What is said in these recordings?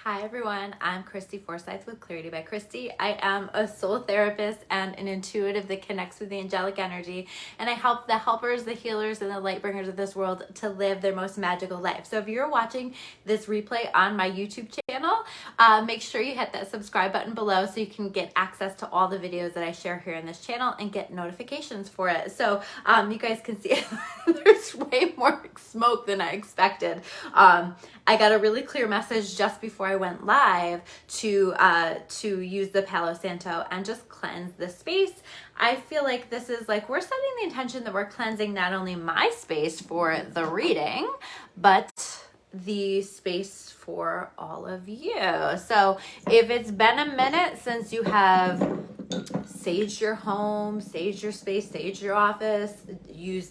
Hi everyone, I'm Christy Forsyth with Clarity by Christy. I am a soul therapist and an intuitive that connects with the angelic energy, and I help the helpers, the healers, and the light bringers of this world to live their most magical life. So if you're watching this replay on my YouTube channel, make sure you hit that subscribe button below so you can get access to all the videos that I share here in this channel and get notifications for it. So you guys can see there's way more smoke than I expected. I got a really clear message just before I went live to use the Palo Santo and just cleanse the space. I feel like this is like we're setting the intention that we're cleansing not only my space for the reading, but the space for all of you. So if it's been a minute since you have saged your home, saged your space, saged your office,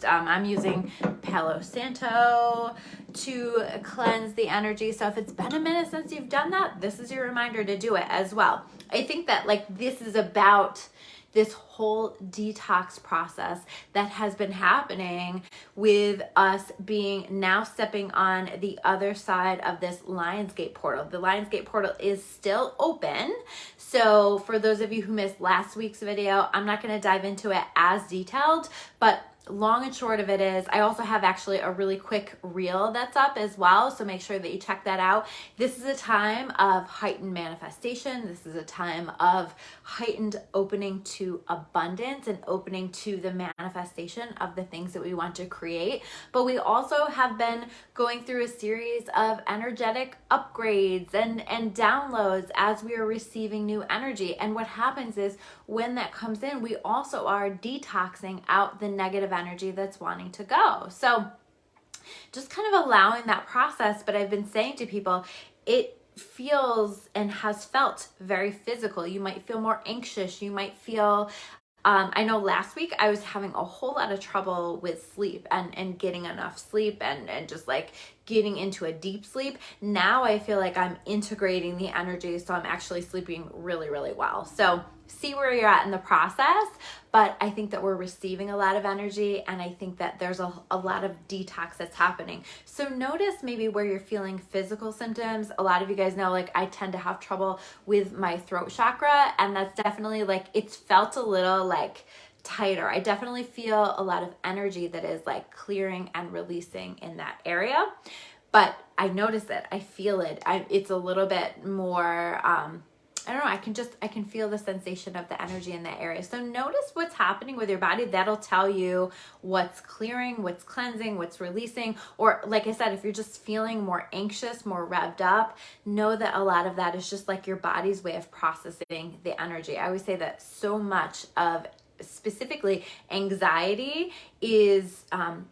I'm using Palo Santo to cleanse the energy. So if it's been a minute since you've done that, this is your reminder to do it as well. I think that this is about this whole detox process that has been happening with us being now stepping on the other side of this Lionsgate portal. The Lionsgate portal is still open. So for those of you who missed last week's video, I'm not going to dive into it as detailed, but long and short of it is I also have actually a really quick reel that's up as well, so make sure that you check that out. This is a time of heightened manifestation. This is a time of heightened opening to abundance and opening to the manifestation of the things that we want to create. But we also have been going through a series of energetic upgrades and downloads as we are receiving new energy. And what happens is when that comes in, we also are detoxing out the negative energy that's wanting to go. So just kind of allowing that process. But I've been saying to people, it feels and has felt very physical. You might feel more anxious. You might feel I know last week I was having a whole lot of trouble with sleep and getting enough sleep and just like getting into a deep sleep. Now I feel like I'm integrating the energy, so I'm actually sleeping really, really well. So see where you're at in the process, but I think that we're receiving a lot of energy, and I think that there's a lot of detox that's happening. So notice maybe where you're feeling physical symptoms. A lot of you guys know, like, I tend to have trouble with my throat chakra, and that's definitely like, it's felt a little like tighter. I definitely feel a lot of energy that is like clearing and releasing in that area, but I notice it, I feel it. It's a little bit more, I don't know, I can feel the sensation of the energy in that area. So notice what's happening with your body. That'll tell you what's clearing, what's cleansing, what's releasing. Or like I said, if you're just feeling more anxious, more revved up, know that a lot of that is just like your body's way of processing the energy. I always say that so much of specifically anxiety is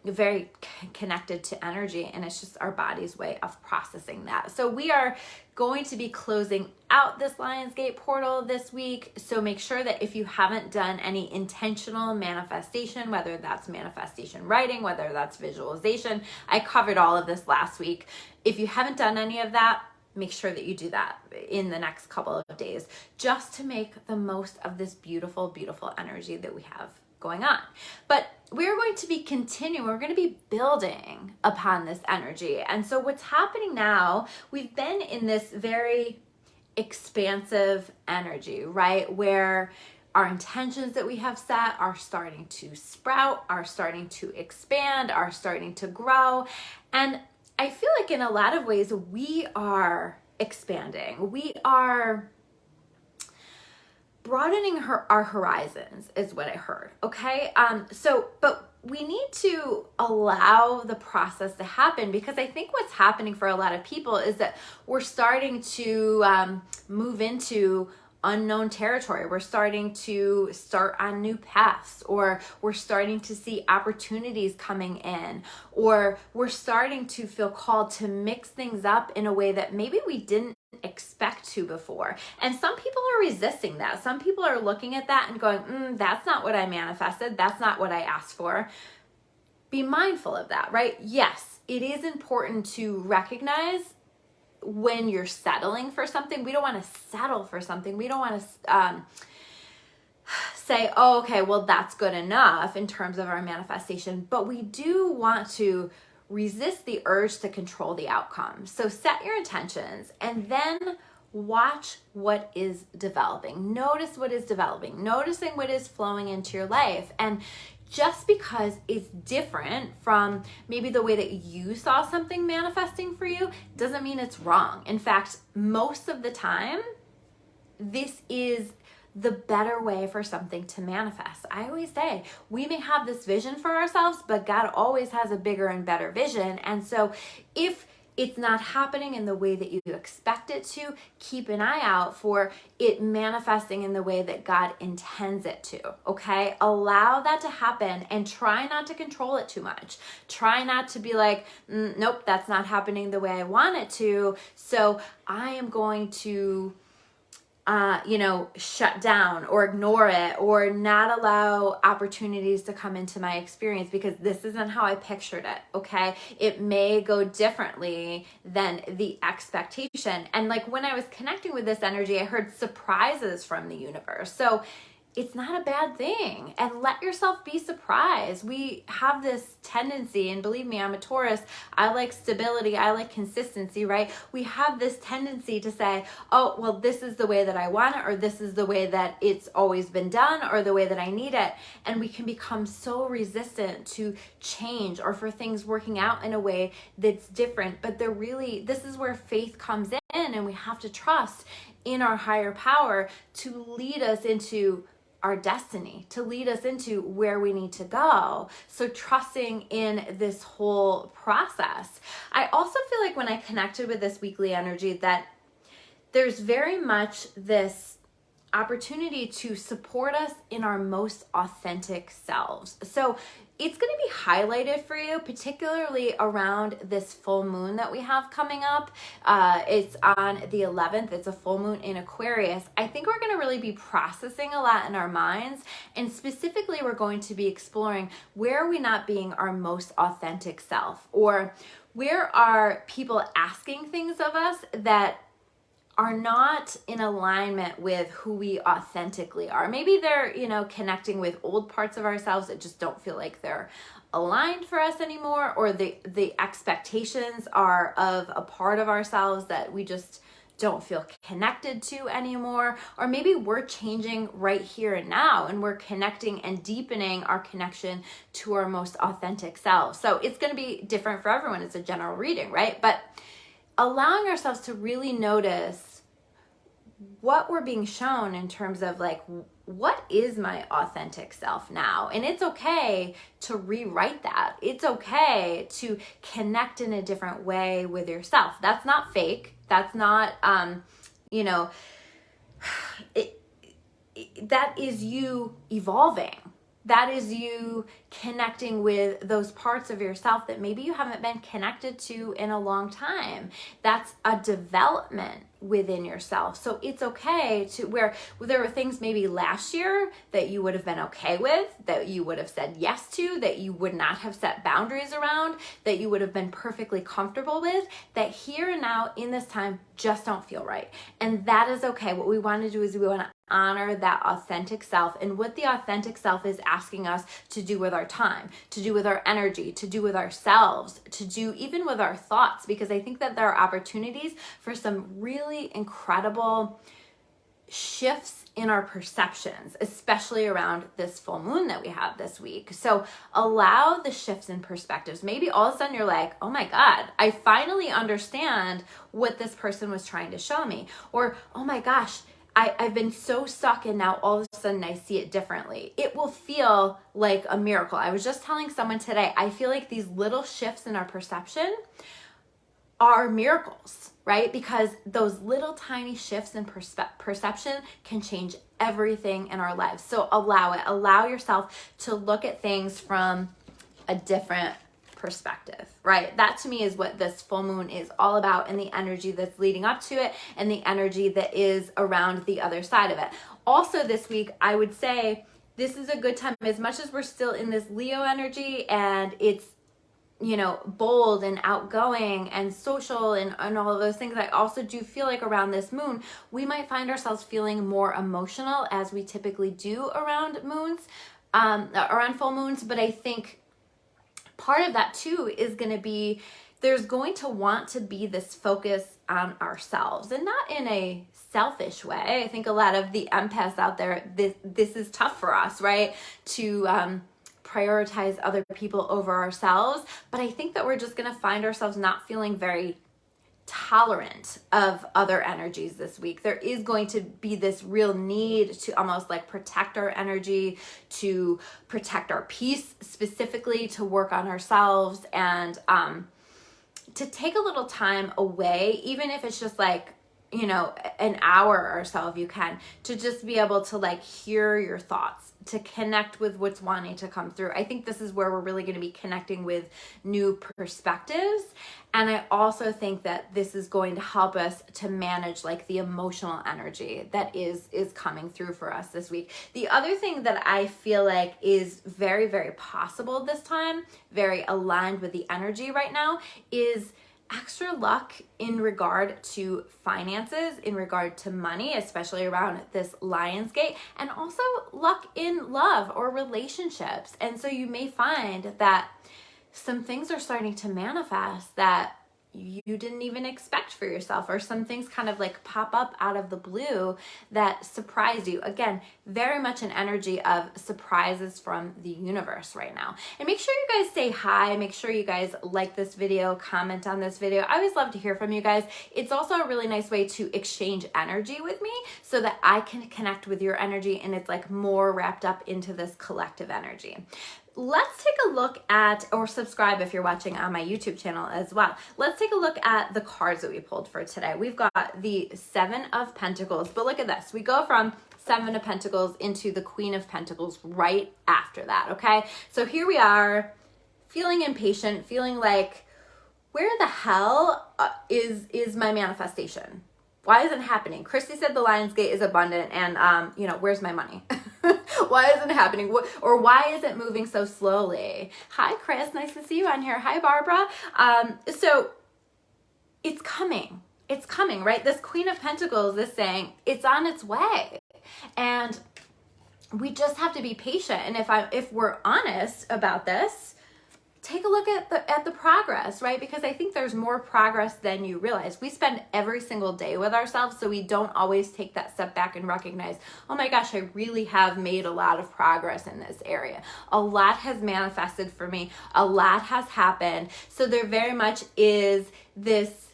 very connected to energy, and it's just our body's way of processing that. So we are going to be closing out this Lionsgate portal this week, so make sure that if you haven't done any intentional manifestation, whether that's manifestation writing, whether that's visualization, I covered all of this last week. If you haven't done any of that, make sure that you do that in the next couple of days, just to make the most of this beautiful, beautiful energy that we have going on. But we're going to be continuing, we're going to be building upon this energy. And so what's happening now, we've been in this very expansive energy, right? Where our intentions that we have set are starting to sprout, are starting to expand, are starting to grow. And I feel like in a lot of ways we are expanding. We are broadening our horizons is what I heard. Okay. But we need to allow the process to happen, because I think what's happening for a lot of people is that we're starting to move into unknown territory. We're starting to start on new paths, or we're starting to see opportunities coming in, or we're starting to feel called to mix things up in a way that maybe we didn't expect to before. And some people are resisting that. Some people are looking at that and going, that's not what I manifested. That's not what I asked for. Be mindful of that, right? Yes, it is important to recognize when you're settling for something. We don't want to settle for something. We don't want to say, oh, okay, well, that's good enough in terms of our manifestation. But we do want to resist the urge to control the outcome. So set your intentions and then watch what is developing. Notice what is developing, noticing what is flowing into your life. And just because it's different from maybe the way that you saw something manifesting for you doesn't mean it's wrong. In fact, most of the time, this is the better way for something to manifest. I always say we may have this vision for ourselves, but God always has a bigger and better vision. And so if it's not happening in the way that you expect it to, keep an eye out for it manifesting in the way that God intends it to, okay? Allow that to happen and try not to control it too much. Try not to be like, nope, that's not happening the way I want it to, so I am going to shut down or ignore it or not allow opportunities to come into my experience because this isn't how I pictured it, okay? It may go differently than the expectation. And like when I was connecting with this energy, I heard surprises from the universe. So it's not a bad thing, and let yourself be surprised. We have this tendency, and believe me, I'm a Taurus, I like stability, I like consistency, right? We have this tendency to say, oh, well, this is the way that I want it, or this is the way that it's always been done, or the way that I need it. And we can become so resistant to change or for things working out in a way that's different. But this is where faith comes in, and we have to trust in our higher power to lead us into our destiny, to lead us into where we need to go. So trusting in this whole process. I also feel like when I connected with this weekly energy that there's very much this opportunity to support us in our most authentic selves. So it's going to be highlighted for you, particularly around this full moon that we have coming up. It's on the 11th. It's a full moon in Aquarius. I think we're going to really be processing a lot in our minds. And specifically, we're going to be exploring where are we not being our most authentic self, or where are people asking things of us that are not in alignment with who we authentically are. Maybe they're, connecting with old parts of ourselves that just don't feel like they're aligned for us anymore, or the expectations are of a part of ourselves that we just don't feel connected to anymore. Or maybe we're changing right here and now, and we're connecting and deepening our connection to our most authentic self. So it's going to be different for everyone. It's a general reading, right? But allowing ourselves to really notice what we're being shown in terms of like, what is my authentic self now? And it's okay to rewrite that. It's okay to connect in a different way with yourself. That's not fake. That's not, that is you evolving. That is you connecting with those parts of yourself that maybe you haven't been connected to in a long time. That's a development within yourself. So it's okay to where there were things maybe last year that you would have been okay with, that you would have said yes to, that you would not have set boundaries around, that you would have been perfectly comfortable with, that here and now in this time just don't feel right. And that is okay. What we want to do is we want to honor that authentic self and what the authentic self is asking us to do with our time, to do with our energy, to do with ourselves, to do even with our thoughts, because I think that there are opportunities for some really incredible shifts in our perceptions, especially around this full moon that we have this week. So allow the shifts in perspectives. Maybe all of a sudden you're like, oh my God, I finally understand what this person was trying to show me. Or, oh my gosh, I've been so stuck and now all of a sudden I see it differently. It will feel like a miracle. I was just telling someone today, I feel like these little shifts in our perception are miracles, right? Because those little tiny shifts in perception can change everything in our lives. So allow it. Allow yourself to look at things from a different perspective, right? That to me is what this full moon is all about, and the energy that's leading up to it and the energy that is around the other side of it. Also this week, I would say this is a good time, as much as we're still in this Leo energy and it's, bold and outgoing and social and all of those things. I also do feel like around this moon, we might find ourselves feeling more emotional, as we typically do around moons, around full moons. But I think part of that too is going to be, there's going to want to be this focus on ourselves, and not in a selfish way. I think a lot of the empaths out there, this is tough for us, right? To prioritize other people over ourselves. But I think that we're just going to find ourselves not feeling very tolerant of other energies this week. There is going to be this real need to almost like protect our energy, to protect our peace, specifically to work on ourselves, and to take a little time away, even if it's just like, you know, an hour or so if you can, to just be able to like hear your thoughts, to connect with what's wanting to come through. I think this is where we're really going to be connecting with new perspectives. And I also think that this is going to help us to manage like the emotional energy that is coming through for us this week. The other thing that I feel like is very, very possible this time, very aligned with the energy right now, is extra luck in regard to finances, in regard to money, especially around this Lionsgate, and also luck in love or relationships. And so you may find that some things are starting to manifest that you didn't even expect for yourself, or some things kind of like pop up out of the blue that surprise you. Again, very much an energy of surprises from the universe right now. And make sure you guys say hi. Make sure you guys like this video, comment on this video. I always love to hear from you guys. It's also a really nice way to exchange energy with me so that I can connect with your energy, and it's like more wrapped up into this collective energy. Let's take a look at, or subscribe if you're watching on my YouTube channel as well. Let's take a look at the cards that we pulled for today. We've got the Seven of Pentacles, but look at this. We go from Seven of Pentacles into the Queen of Pentacles right after that, okay? So here we are, feeling impatient, feeling like, where the hell is my manifestation? Why isn't it happening? Christy said the Lionsgate is abundant, and you know, where's my money? Why isn't it happening? Or why is it moving so slowly? Hi, Chris. Nice to see you on here. Hi, Barbara. So it's coming. It's coming, right? This Queen of Pentacles is saying it's on its way. And we just have to be patient. And if we're honest about this, take a look at the progress, right? Because I think there's more progress than you realize. We spend every single day with ourselves, so we don't always take that step back and recognize, oh my gosh, I really have made a lot of progress in this area. A lot has manifested for me. A lot has happened. So there very much is this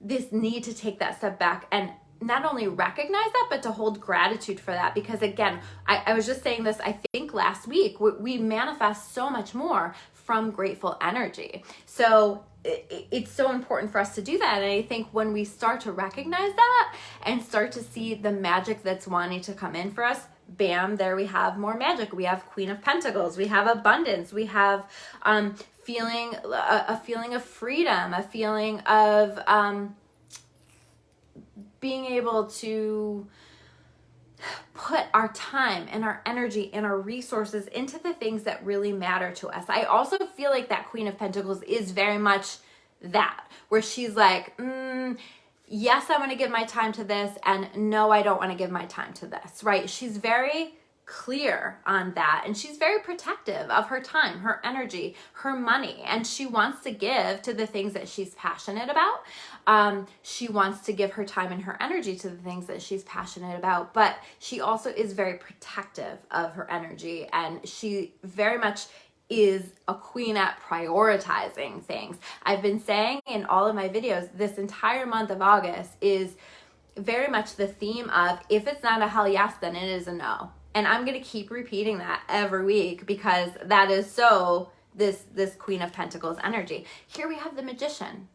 need to take that step back and not only recognize that, but to hold gratitude for that. Because again, I was just saying this, I think last week, we manifest so much more from grateful energy. So it's so important for us to do that. And I think when we start to recognize that and start to see the magic that's wanting to come in for us, bam, there we have more magic. We have Queen of Pentacles, we have abundance, we have a feeling of freedom, a feeling of being able to put our time and our energy and our resources into the things that really matter to us. I also feel like that Queen of Pentacles is very much that, where she's like, yes, I want to give my time to this, and no, I don't want to give my time to this, right? She's very clear on that, and she's very protective of her time, her energy, her money, and she wants to give to the things that she's passionate about. She wants to give her time and her energy to the things that she's passionate about, but she also is very protective of her energy, and she very much is a queen at prioritizing things. I've been saying in all of my videos, this entire month of August is very much the theme of, if it's not a hell yes, then it is a no. And I'm going to keep repeating that every week, because that is so this Queen of Pentacles energy. Here we have the Magician.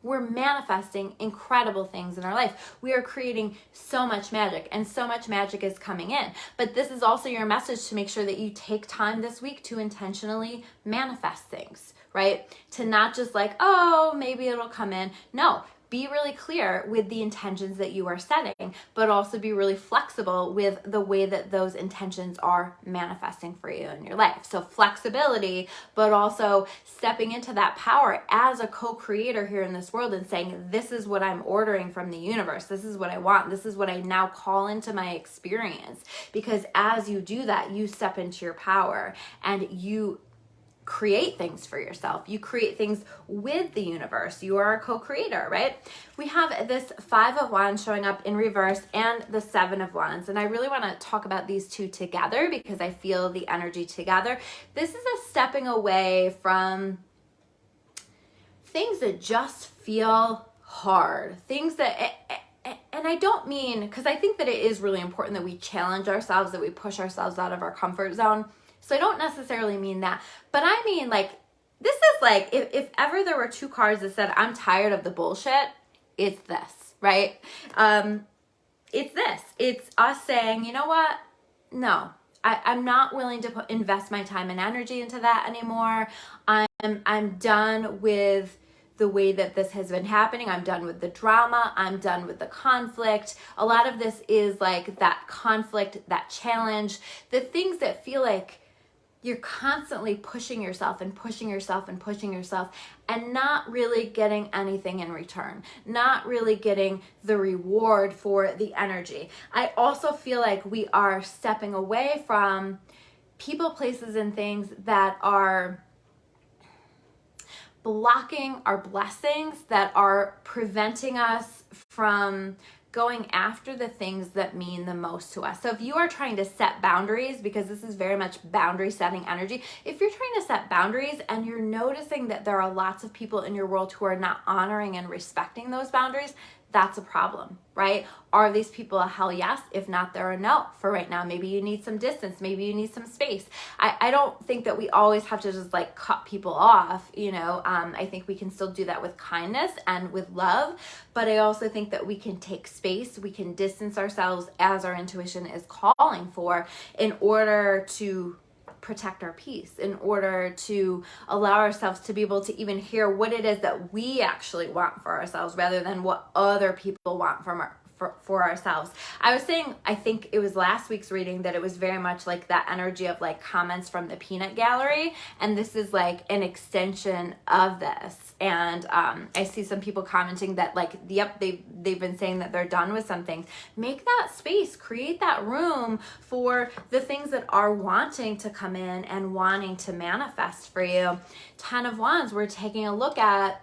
We're manifesting incredible things in our life. We are creating so much magic, and so much magic is coming in. But this is also your message to make sure that you take time this week to intentionally manifest things, right? To not just like, oh, maybe it'll come in. No. Be really clear with the intentions that you are setting, but also be really flexible with the way that those intentions are manifesting for you in your life. So flexibility, but also stepping into that power as a co-creator here in this world and saying, this is what I'm ordering from the universe. This is what I want. This is what I now call into my experience. Because as you do that, you step into your power, and you create things for yourself. You create things with the universe. You are a co-creator, right? We have this 5 of Wands showing up in reverse and the 7 of Wands. And I really want to talk about these two together because I feel the energy together. This is a stepping away from things that just feel hard. Things that, and I don't mean, because I think that it is really important that we challenge ourselves, that we push ourselves out of our comfort zone. So I don't necessarily mean that, but I mean like, this is like, if ever there were 2 cards that said, I'm tired of the bullshit, it's this, right? It's this. It's us saying, you know what? No, I'm not willing to invest my time and energy into that anymore. I'm done with the way that this has been happening. I'm done with the drama. I'm done with the conflict. A lot of this is like that conflict, that challenge, the things that feel like you're constantly pushing yourself and pushing yourself and pushing yourself and not really getting anything in return, not really getting the reward for the energy. I also feel like we are stepping away from people, places, and things that are blocking our blessings, that are preventing us from going after the things that mean the most to us. So if you are trying to set boundaries, because this is very much boundary setting energy, if you're trying to set boundaries and you're noticing that there are lots of people in your world who are not honoring and respecting those boundaries, that's a problem, right? Are these people a hell yes? If not, they're a no for right now. Maybe you need some distance. Maybe you need some space. I don't think that we always have to just like cut people off, you know. I think we can still do that with kindness and with love, but I also think that we can take space. We can distance ourselves as our intuition is calling for in order to protect our peace, in order to allow ourselves to be able to even hear what it is that we actually want for ourselves rather than what other people want for ourselves. I was saying, I think it was last week's reading, that it was very much like that energy of like comments from the peanut gallery, and this is like an extension of this. And I see some people commenting that like, yep, they've been saying that they're done with some things. Make that space, create that room for the things that are wanting to come in and wanting to manifest for you. 10 of Wands, we're taking a look at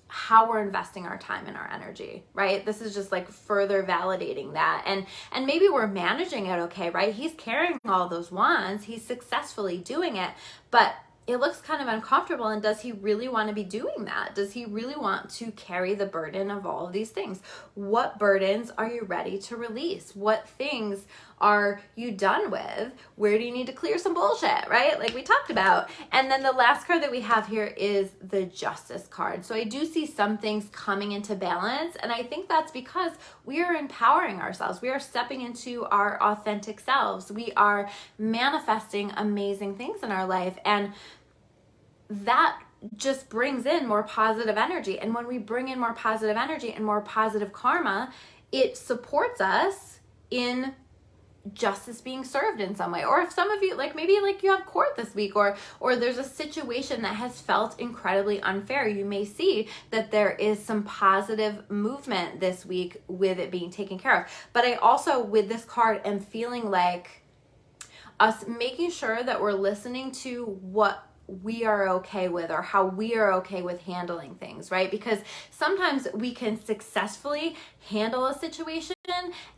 how we're investing our time and our energy, right? This is just like further validating that. And maybe we're managing it okay, right? He's carrying all those wands. He's successfully doing it, but it looks kind of uncomfortable. And does he really want to be doing that? Does he really want to carry the burden of all of these things? What burdens are you ready to release? What things are you done with? Where do you need to clear some bullshit, right? Like we talked about. And then the last card that we have here is the Justice card. So I do see some things coming into balance. And I think that's because we are empowering ourselves. We are stepping into our authentic selves. We are manifesting amazing things in our life. And that just brings in more positive energy. And when we bring in more positive energy and more positive karma, it supports us in justice being served in some way. Or if some of you, like maybe like you have court this week, or there's a situation that has felt incredibly unfair, you may see that there is some positive movement this week with it being taken care of. But I also, with this card, am feeling like us making sure that we're listening to what we are okay with, or how we are okay with handling things, right? Because sometimes we can successfully handle a situation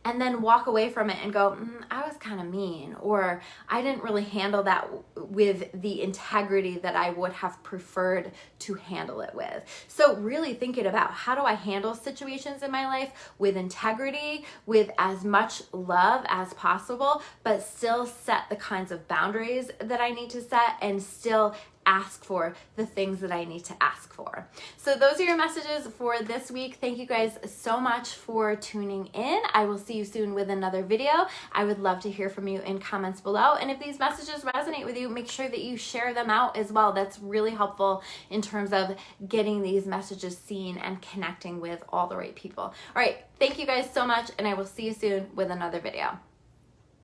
and then walk away from it and go, I was kind of mean, or I didn't really handle that with the integrity that I would have preferred to handle it with. So really thinking about, how do I handle situations in my life with integrity, with as much love as possible, but still set the kinds of boundaries that I need to set and still ask for the things that I need to ask for. So those are your messages for this week. Thank you guys so much for tuning in. I will see you soon with another video. I would love to hear from you in comments below. And if these messages resonate with you, make sure that you share them out as well. That's really helpful in terms of getting these messages seen and connecting with all the right people. All right. Thank you guys so much. And I will see you soon with another video.